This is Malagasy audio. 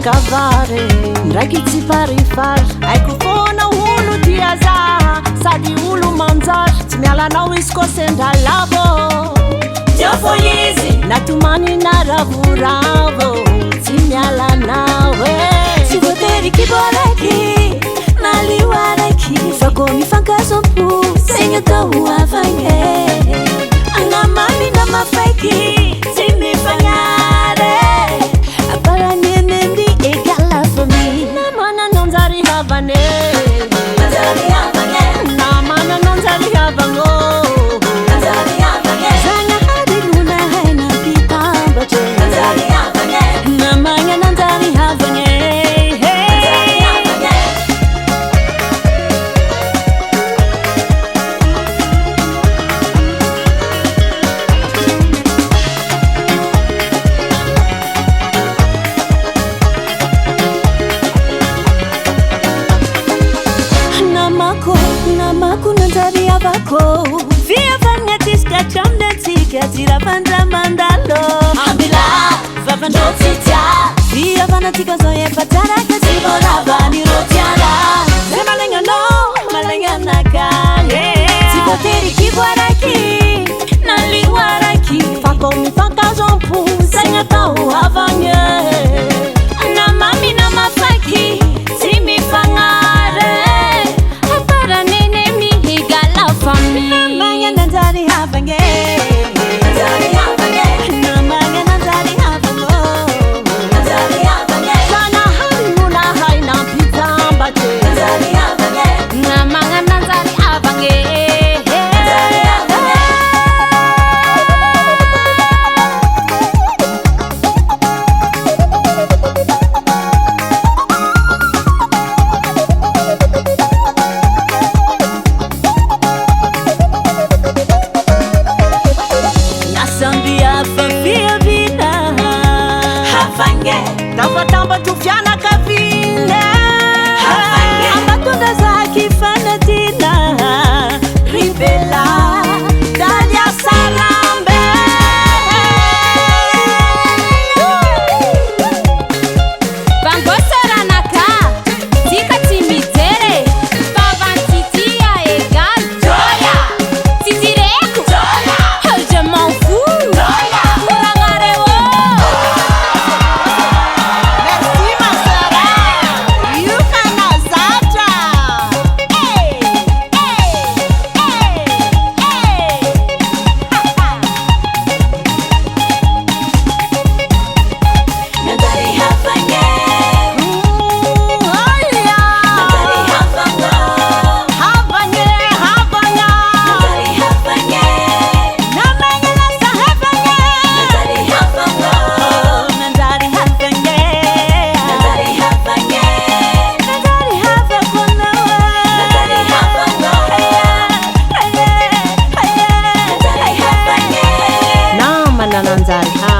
kavare ndraiky tsy parifary aiko fona olo tiaza sady olo manjary tsy mialanao izy ko sendralavo tiafo izy natomany na ravoravo tsy mialanao tsy voatery kiboraiky naliwaraiky fako mifankazompo segna tao avagny anamamy na mafaiky tsy mifagnare aparaneneny egala famille namana nonjary havane nanjary havagny namana nonjary havango nanjary havagny zagna harilona haina mpitambatra nanjary havagny namagna nanjary havagny Tira vandra mandalo ambila vavandro tsitya via vanatika zo efa tsara kasi voravany rotiara ze malagnano malagnagnaka tsy voatery kivoaraiky naliwaraiky fako mifankazompo saigna tao avagny namamy na mafaiky tsy mifagnare aparanene mihigala famille namagna nanjary havagny Tamba tufiana kavile ambatunda zaki fanatina ribela dalia salambe bangoseranaka tika timizere pavantitia egal joya titireko joya je m'en fous joya urangareo nanjary